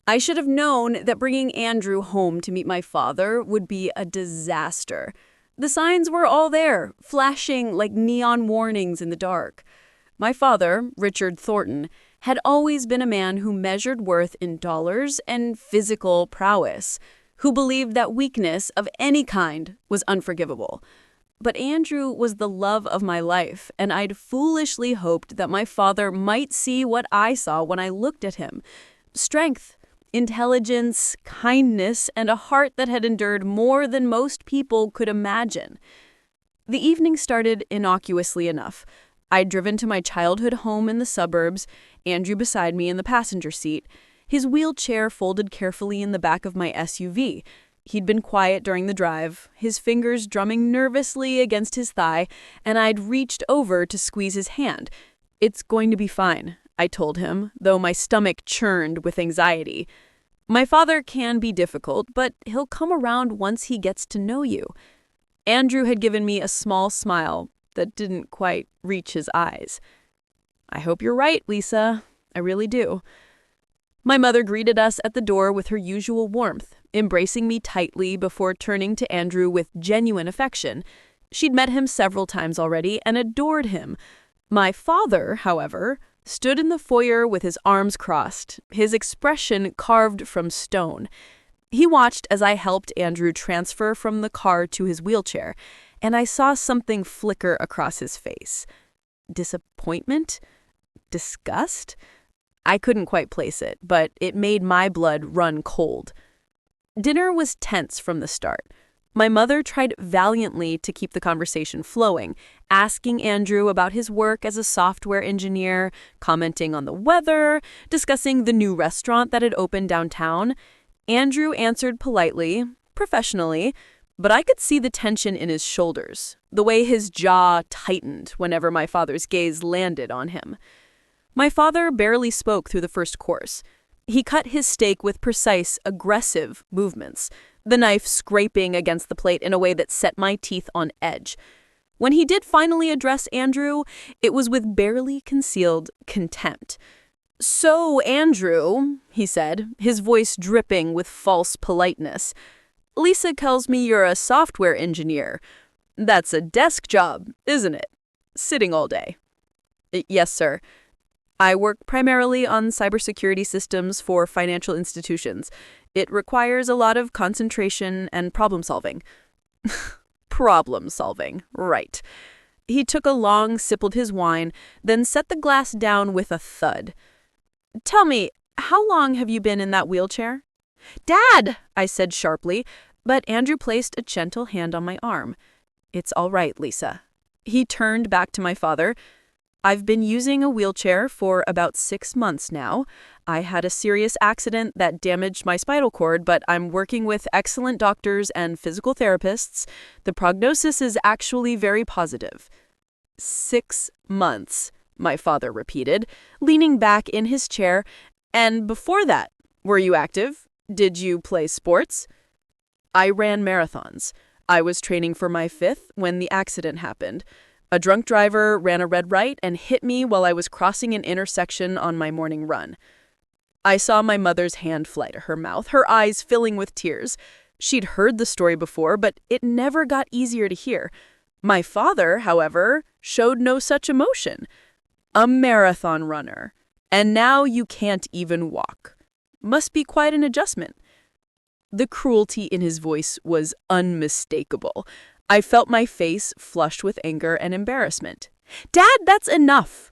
I should have known that bringing Andrew home to meet my father would be a disaster. The signs were all there, flashing like neon warnings in the dark. My father, Richard Thornton, had always been a man who measured worth in dollars and physical prowess, who believed that weakness of any kind was unforgivable. But Andrew was the love of my life, and I'd foolishly hoped that my father might see what I saw when I looked at him. Strength, intelligence, kindness, and a heart that had endured more than most people could imagine. The evening started innocuously enough. I'd driven to my childhood home in the suburbs, Andrew beside me in the passenger seat, his wheelchair folded carefully in the back of my SUV. He'd been quiet during the drive, his fingers drumming nervously against his thigh, and I'd reached over to squeeze his hand. "It's going to be fine," I told him, though my stomach churned with anxiety. My father can be difficult, but he'll come around once he gets to know you. Andrew had given me a small smile that didn't quite reach his eyes. "I hope you're right, Lisa. I really do." My mother greeted us at the door with her usual warmth, embracing me tightly before turning to Andrew with genuine affection. She'd met him several times already and adored him. My father, however, stood in the foyer with his arms crossed, his expression carved from stone. He watched as I helped Andrew transfer from the car to his wheelchair, and I saw something flicker across his face. Disappointment? Disgust? I couldn't quite place it, but it made my blood run cold. Dinner was tense from the start. My mother tried valiantly to keep the conversation flowing, asking Andrew about his work as a software engineer, commenting on the weather, discussing the new restaurant that had opened downtown. Andrew answered politely, professionally, but I could see the tension in his shoulders, the way his jaw tightened whenever my father's gaze landed on him. My father barely spoke through the first course. He cut his steak with precise, aggressive movements, the knife scraping against the plate in a way that set my teeth on edge. When he did finally address Andrew, it was with barely concealed contempt. "So, Andrew," he said, his voice dripping with false politeness, "Lisa tells me you're a software engineer. That's a desk job, isn't it? Sitting all day." "Yes, sir. I work primarily on cybersecurity systems for financial institutions. It requires a lot of concentration and problem solving." Problem solving, right. He took a long sip of his wine, then set the glass down with a thud. "Tell me, how long have you been in that wheelchair?" "Dad!" I said sharply, but Andrew placed a gentle hand on my arm. "It's all right, Lisa." He turned back to my father. "I've been using a wheelchair for about 6 months now. I had a serious accident that damaged my spinal cord, but I'm working with excellent doctors and physical therapists. The prognosis is actually very positive." 6 months, my father repeated, leaning back in his chair. "And before that, were you active? Did you play sports?" "I ran marathons. I was training for my 5th when the accident happened. A drunk driver ran a red light and hit me while I was crossing an intersection on my morning run." I saw my mother's hand fly to her mouth, her eyes filling with tears. She'd heard the story before, but it never got easier to hear. My father, however, showed no such emotion. "A marathon runner. And now you can't even walk. Must be quite an adjustment." The cruelty in his voice was unmistakable. I felt my face flushed with anger and embarrassment. "Dad, that's enough!"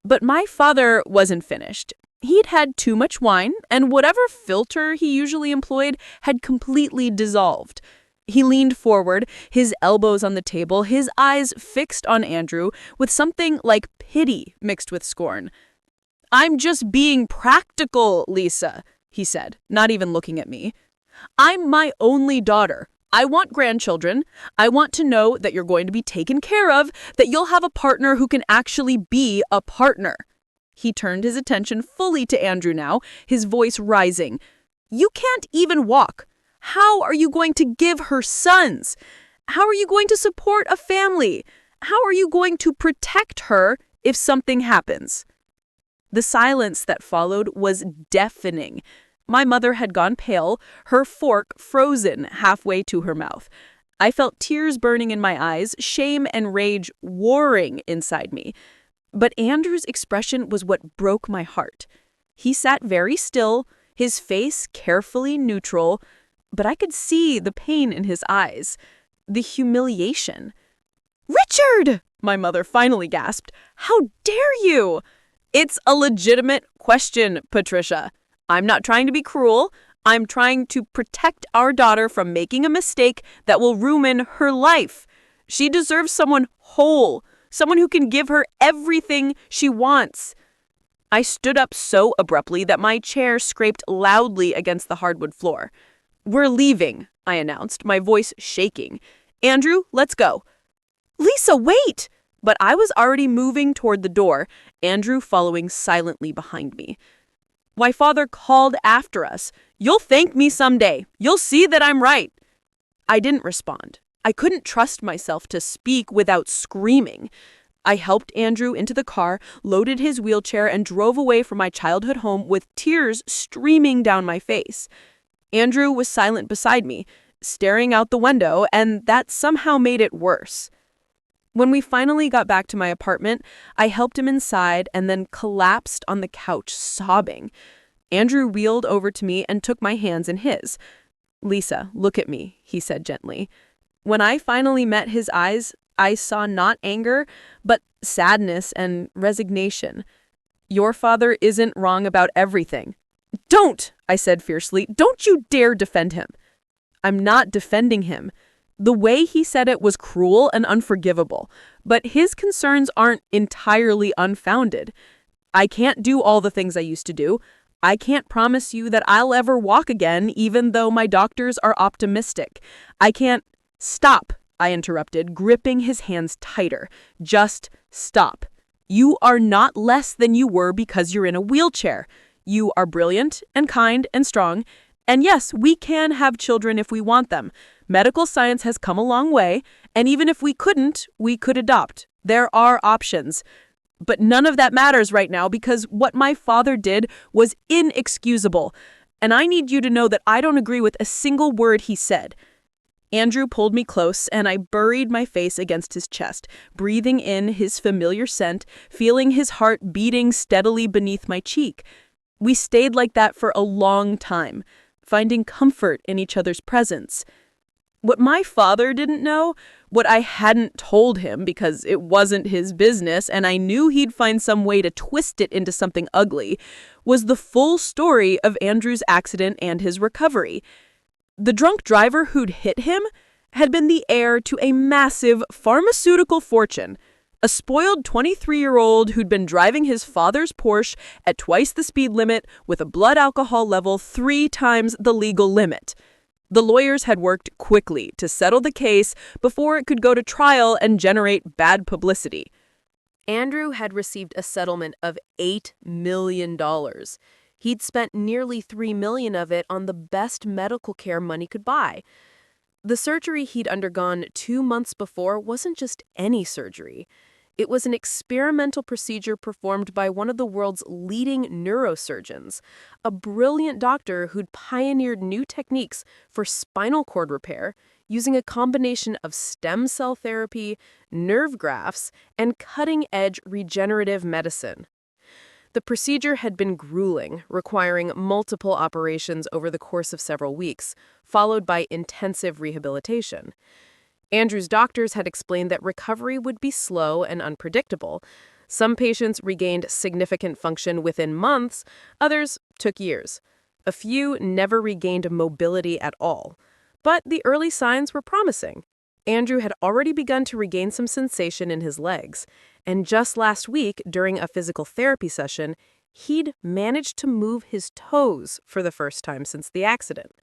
But my father wasn't finished. He'd had too much wine, and whatever filter he usually employed had completely dissolved. He leaned forward, his elbows on the table, his eyes fixed on Andrew with something like pity mixed with scorn. "I'm just being practical, Lisa," he said, not even looking at me. "I'm my only daughter. I want grandchildren. I want to know that you're going to be taken care of, that you'll have a partner who can actually be a partner." He turned his attention fully to Andrew now, his voice rising. "You can't even walk. How are you going to give her sons? How are you going to support a family? How are you going to protect her if something happens?" The silence that followed was deafening. My mother had gone pale, her fork frozen halfway to her mouth. I felt tears burning in my eyes, shame and rage warring inside me. But Andrew's expression was what broke my heart. He sat very still, his face carefully neutral, but I could see the pain in his eyes, the humiliation. "Richard!" my mother finally gasped. "How dare you?" "It's a legitimate question, Patricia. I'm not trying to be cruel. I'm trying to protect our daughter from making a mistake that will ruin her life. She deserves someone whole, someone who can give her everything she wants." I stood up so abruptly that my chair scraped loudly against the hardwood floor. "We're leaving," I announced, my voice shaking. "Andrew, let's go." "Lisa, wait!" But I was already moving toward the door, Andrew following silently behind me. My father called after us, "You'll thank me someday. You'll see that I'm right." I didn't respond. I couldn't trust myself to speak without screaming. I helped Andrew into the car, loaded his wheelchair, and drove away from my childhood home with tears streaming down my face. Andrew was silent beside me, staring out the window, and that somehow made it worse. When we finally got back to my apartment, I helped him inside and then collapsed on the couch, sobbing. Andrew wheeled over to me and took my hands in his. "Lisa, look at me," he said gently. When I finally met his eyes, I saw not anger, but sadness and resignation. "Your father isn't wrong about everything." "Don't!" I said fiercely. "Don't you dare defend him." "I'm not defending him. The way he said it was cruel and unforgivable, but his concerns aren't entirely unfounded. I can't do all the things I used to do. I can't promise you that I'll ever walk again, even though my doctors are optimistic. I can't—" "Stop," I interrupted, gripping his hands tighter. "Just stop. You are not less than you were because you're in a wheelchair. You are brilliant and kind and strong. And yes, we can have children if we want them. Medical science has come a long way, and even if we couldn't, we could adopt. There are options. But none of that matters right now because what my father did was inexcusable. And I need you to know that I don't agree with a single word he said." Andrew pulled me close, and I buried my face against his chest, breathing in his familiar scent, feeling his heart beating steadily beneath my cheek. We stayed like that for a long time, finding comfort in each other's presence. What my father didn't know, what I hadn't told him because it wasn't his business and I knew he'd find some way to twist it into something ugly, was the full story of Andrew's accident and his recovery. The drunk driver who'd hit him had been the heir to a massive pharmaceutical fortune, a spoiled 23-year-old who'd been driving his father's Porsche at twice the speed limit with a blood alcohol level 3 times the legal limit. The lawyers had worked quickly to settle the case before it could go to trial and generate bad publicity. Andrew had received a settlement of $8 million. He'd spent nearly $3 million of it on the best medical care money could buy. The surgery he'd undergone 2 months before wasn't just any surgery. It was an experimental procedure performed by one of the world's leading neurosurgeons, a brilliant doctor who'd pioneered new techniques for spinal cord repair using a combination of stem cell therapy, nerve grafts, and cutting-edge regenerative medicine. The procedure had been grueling, requiring multiple operations over the course of several weeks, followed by intensive rehabilitation. Andrew's doctors had explained that recovery would be slow and unpredictable. Some patients regained significant function within months, others took years. A few never regained mobility at all. But the early signs were promising. Andrew had already begun to regain some sensation in his legs, and just last week, during a physical therapy session, he'd managed to move his toes for the first time since the accident.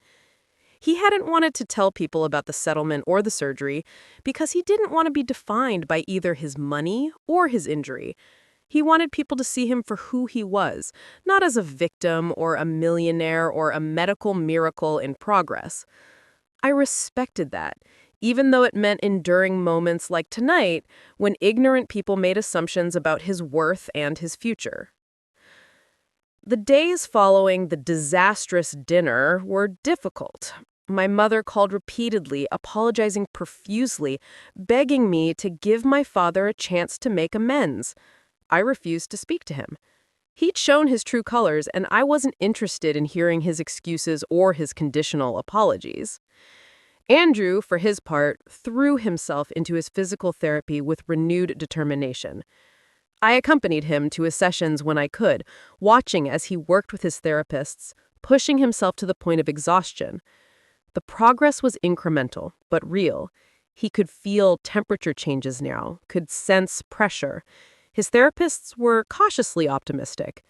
He hadn't wanted to tell people about the settlement or the surgery because he didn't want to be defined by either his money or his injury. He wanted people to see him for who he was, not as a victim or a millionaire or a medical miracle in progress. I respected that, even though it meant enduring moments like tonight when ignorant people made assumptions about his worth and his future. The days following the disastrous dinner were difficult. My mother called repeatedly, apologizing profusely, begging me to give my father a chance to make amends. I refused to speak to him. He'd shown his true colors, and I wasn't interested in hearing his excuses or his conditional apologies. Andrew, for his part, threw himself into his physical therapy with renewed determination. I accompanied him to his sessions when I could, watching as he worked with his therapists, pushing himself to the point of exhaustion. The progress was incremental, but real. He could feel temperature changes now, could sense pressure. His therapists were cautiously optimistic.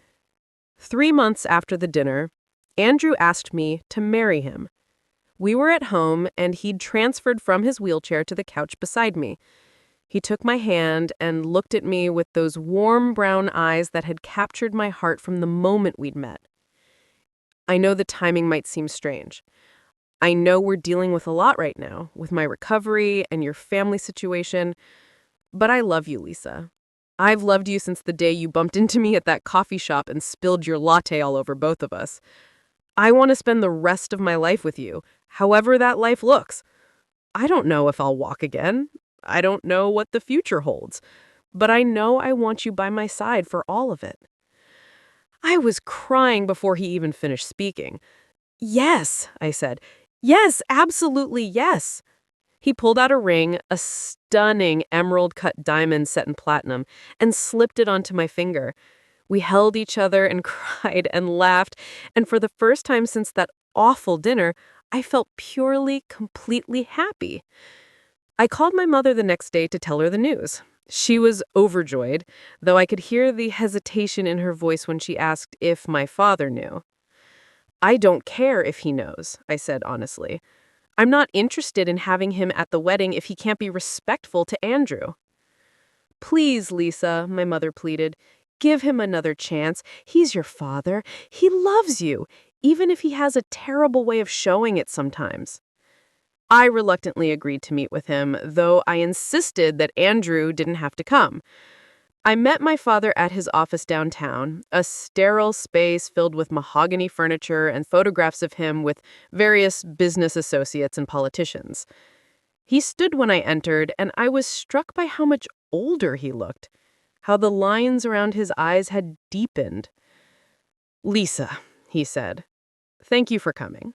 3 months after the dinner, Andrew asked me to marry him. We were at home, and he'd transferred from his wheelchair to the couch beside me. He took my hand and looked at me with those warm brown eyes that had captured my heart from the moment we'd met. I know the timing might seem strange. I know we're dealing with a lot right now, with my recovery and your family situation, but I love you, Lisa. I've loved you since the day you bumped into me at that coffee shop and spilled your latte all over both of us. I want to spend the rest of my life with you, however that life looks. I don't know if I'll walk again. I don't know what the future holds, but I know I want you by my side for all of it. I was crying before he even finished speaking. Yes, I said. Yes, absolutely yes. He pulled out a ring, a stunning emerald-cut diamond set in platinum, and slipped it onto my finger. We held each other and cried and laughed, and for the first time since that awful dinner, I felt purely, completely happy. I called my mother the next day to tell her the news. She was overjoyed, though I could hear the hesitation in her voice when she asked if my father knew. I don't care if he knows, I said honestly. I'm not interested in having him at the wedding if he can't be respectful to Andrew. Please, Lisa, my mother pleaded. Give him another chance. He's your father. He loves you, even if he has a terrible way of showing it sometimes. I reluctantly agreed to meet with him, though I insisted that Andrew didn't have to come. I met my father at his office downtown, a sterile space filled with mahogany furniture and photographs of him with various business associates and politicians. He stood when I entered, and I was struck by how much older he looked, how the lines around his eyes had deepened. "Lisa," he said, "thank you for coming."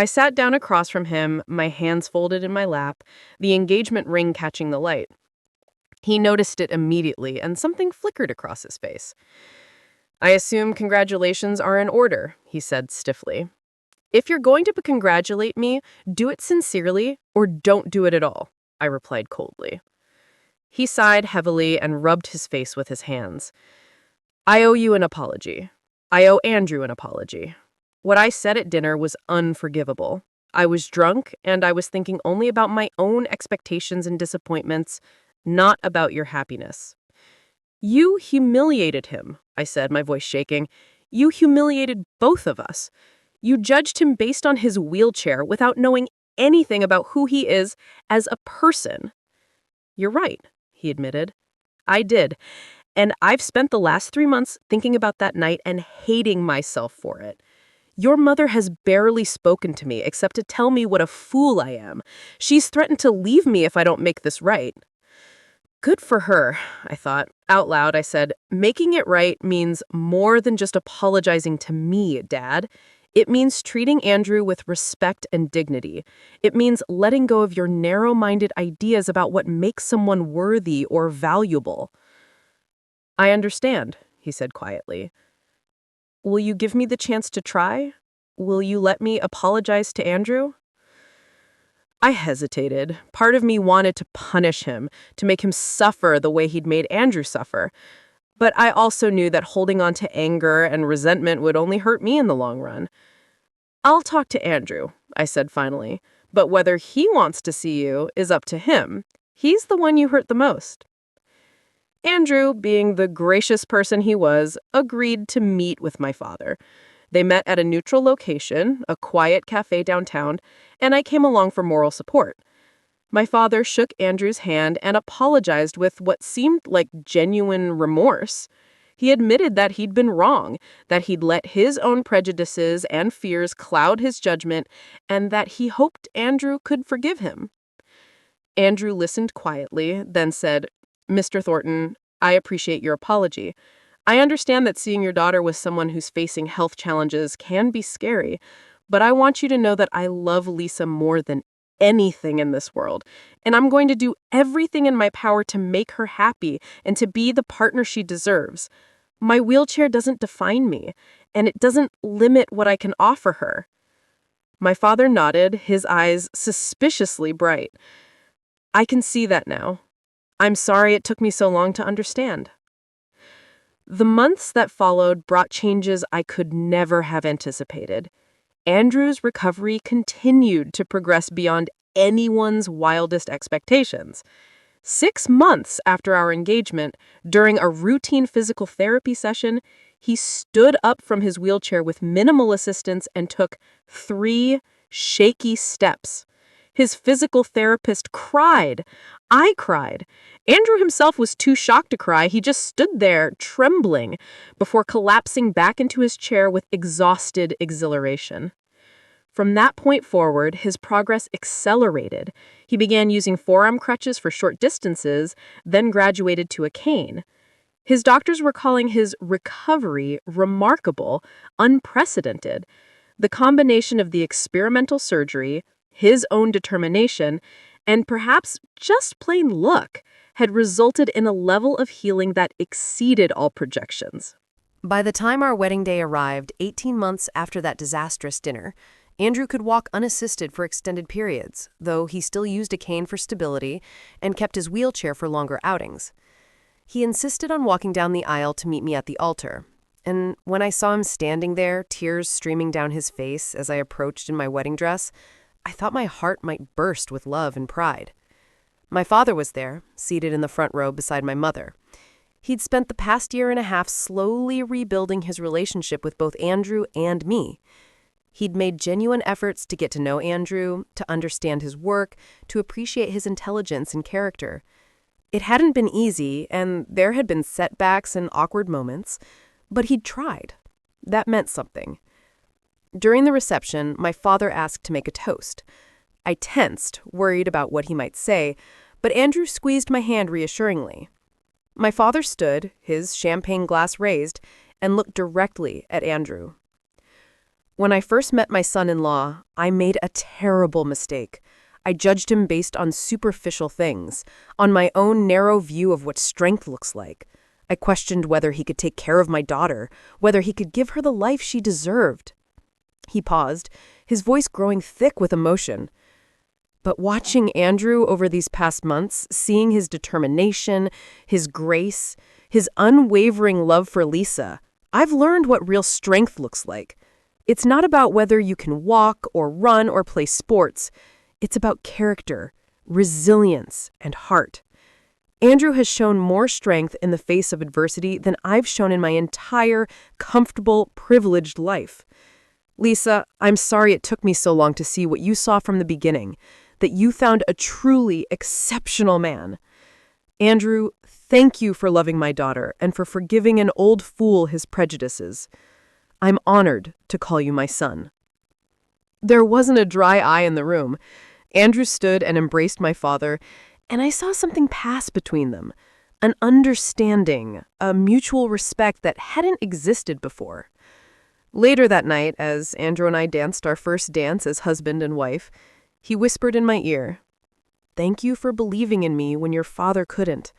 I sat down across from him, my hands folded in my lap, the engagement ring catching the light. He noticed it immediately, and something flickered across his face. "I assume congratulations are in order," he said stiffly. "If you're going to congratulate me, do it sincerely or don't do it at all," I replied coldly. He sighed heavily and rubbed his face with his hands. "I owe you an apology. I owe Andrew an apology. What I said at dinner was unforgivable. I was drunk, and I was thinking only about my own expectations and disappointments, not about your happiness." "You humiliated him," I said, my voice shaking. "You humiliated both of us. You judged him based on his wheelchair without knowing anything about who he is as a person." "You're right," he admitted. "I did. And I've spent the last 3 months thinking about that night and hating myself for it. Your mother has barely spoken to me except to tell me what a fool I am. She's threatened to leave me if I don't make this right." Good for her, I thought. Out loud, I said, "Making it right means more than just apologizing to me, Dad. It means treating Andrew with respect and dignity. It means letting go of your narrow-minded ideas about what makes someone worthy or valuable." "I understand," he said quietly. "Will you give me the chance to try? Will you let me apologize to Andrew?" I hesitated. Part of me wanted to punish him, to make him suffer the way he'd made Andrew suffer. But I also knew that holding on to anger and resentment would only hurt me in the long run. "I'll talk to Andrew," I said finally. "But whether he wants to see you is up to him. He's the one you hurt the most." Andrew, being the gracious person he was, agreed to meet with my father. They met at a neutral location, a quiet cafe downtown, and I came along for moral support. My father shook Andrew's hand and apologized with what seemed like genuine remorse. He admitted that he'd been wrong, that he'd let his own prejudices and fears cloud his judgment, and that he hoped Andrew could forgive him. Andrew listened quietly, then said, "Mr. Thornton, I appreciate your apology. I understand that seeing your daughter with someone who's facing health challenges can be scary, but I want you to know that I love Lisa more than anything in this world, and I'm going to do everything in my power to make her happy and to be the partner she deserves. My wheelchair doesn't define me, and it doesn't limit what I can offer her." My father nodded, his eyes suspiciously bright. "I can see that now. I'm sorry it took me so long to understand." The months that followed brought changes I could never have anticipated. Andrew's recovery continued to progress beyond anyone's wildest expectations. 6 months after our engagement, during a routine physical therapy session, he stood up from his wheelchair with minimal assistance and took 3 shaky steps. His physical therapist cried. I cried. Andrew himself was too shocked to cry. He just stood there, trembling, before collapsing back into his chair with exhausted exhilaration. From that point forward, his progress accelerated. He began using forearm crutches for short distances, then graduated to a cane. His doctors were calling his recovery remarkable, unprecedented. The combination of the experimental surgery, his own determination, and perhaps just plain luck had resulted in a level of healing that exceeded all projections. By the time our wedding day arrived, 18 months after that disastrous dinner, Andrew could walk unassisted for extended periods, though he still used a cane for stability and kept his wheelchair for longer outings. He insisted on walking down the aisle to meet me at the altar, and when I saw him standing there, tears streaming down his face as I approached in my wedding dress, I thought my heart might burst with love and pride. My father was there, seated in the front row beside my mother. He'd spent the past year and a half slowly rebuilding his relationship with both Andrew and me. He'd made genuine efforts to get to know Andrew, to understand his work, to appreciate his intelligence and character. It hadn't been easy, and there had been setbacks and awkward moments, but he'd tried. That meant something. During the reception, my father asked to make a toast. I tensed, worried about what he might say, but Andrew squeezed my hand reassuringly. My father stood, his champagne glass raised, and looked directly at Andrew. When I first met my son-in-law, I made a terrible mistake. I judged him based on superficial things, on my own narrow view of what strength looks like. I questioned whether he could take care of my daughter, whether he could give her the life she deserved. He paused, his voice growing thick with emotion. But watching Andrew over these past months, seeing his determination, his grace, his unwavering love for Lisa, I've learned what real strength looks like. It's not about whether you can walk or run or play sports. It's about character, resilience, and heart. Andrew has shown more strength in the face of adversity than I've shown in my entire comfortable, privileged life. Lisa, I'm sorry it took me so long to see what you saw from the beginning, that you found a truly exceptional man. Andrew, thank you for loving my daughter and for forgiving an old fool his prejudices. I'm honored to call you my son." There wasn't a dry eye in the room. Andrew stood and embraced my father, and I saw something pass between them, an understanding, a mutual respect that hadn't existed before. Later that night, as Andrew and I danced our first dance as husband and wife, he whispered in my ear, "Thank you for believing in me when your father couldn't.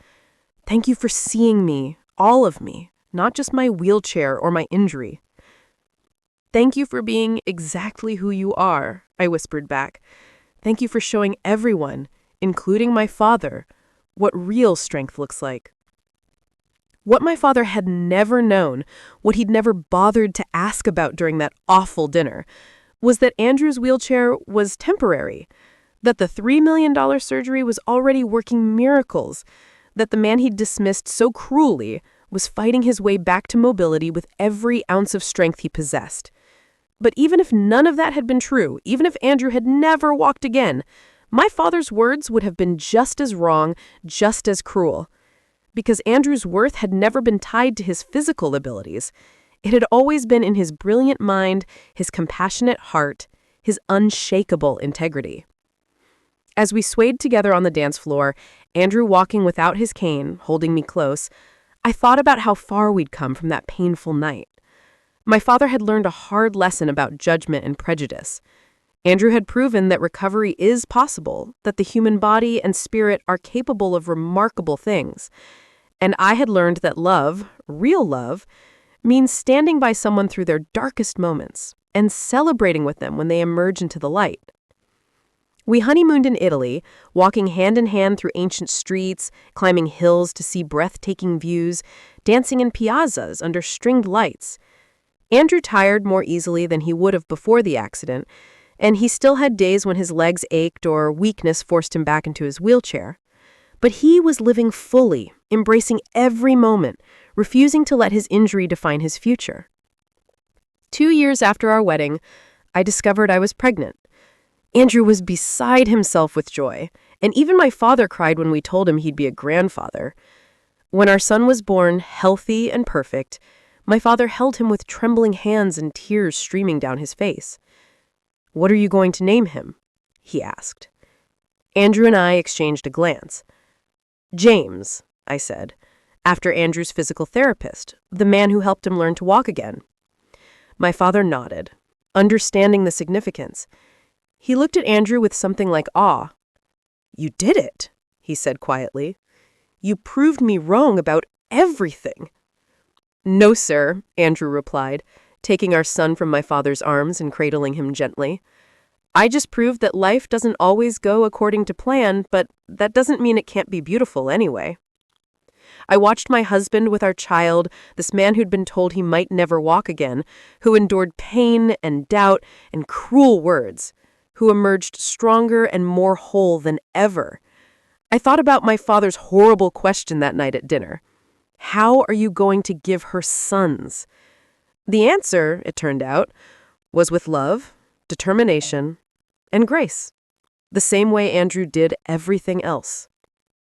Thank you for seeing me, all of me, not just my wheelchair or my injury." "Thank you for being exactly who you are," I whispered back. "Thank you for showing everyone, including my father, what real strength looks like." What my father had never known, what he'd never bothered to ask about during that awful dinner, was that Andrew's wheelchair was temporary, that the $3 million surgery was already working miracles, that the man he'd dismissed so cruelly was fighting his way back to mobility with every ounce of strength he possessed. But even if none of that had been true, even if Andrew had never walked again, my father's words would have been just as wrong, just as cruel. because Andrew's worth had never been tied to his physical abilities. It had always been in his brilliant mind, his compassionate heart, his unshakable integrity. As we swayed together on the dance floor, Andrew walking without his cane, holding me close, I thought about how far we'd come from that painful night. My father had learned a hard lesson about judgment and prejudice. Andrew had proven that recovery is possible, that the human body and spirit are capable of remarkable things. And I had learned that love, real love, means standing by someone through their darkest moments and celebrating with them when they emerge into the light. We honeymooned in Italy, walking hand in hand through ancient streets, climbing hills to see breathtaking views, dancing in piazzas under stringed lights. Andrew tired more easily than he would have before the accident, and he still had days when his legs ached or weakness forced him back into his wheelchair. But he was living fully, embracing every moment, refusing to let his injury define his future. 2 years after our wedding, I discovered I was pregnant. Andrew was beside himself with joy, and even my father cried when we told him he'd be a grandfather. When our son was born, healthy and perfect, my father held him with trembling hands and tears streaming down his face. "What are you going to name him?" he asked. Andrew and I exchanged a glance. "James," I said, after Andrew's physical therapist, the man who helped him learn to walk again. My father nodded, understanding the significance. He looked at Andrew with something like awe. "You did it," he said quietly. "You proved me wrong about everything." "No, sir," Andrew replied, taking our son from my father's arms and cradling him gently. "I just proved that life doesn't always go according to plan, but that doesn't mean it can't be beautiful anyway." I watched my husband with our child, this man who'd been told he might never walk again, who endured pain and doubt and cruel words, who emerged stronger and more whole than ever. I thought about my father's horrible question that night at dinner. How are you going to give her sons? The answer, it turned out, was with love, determination, and grace, the same way Andrew did everything else.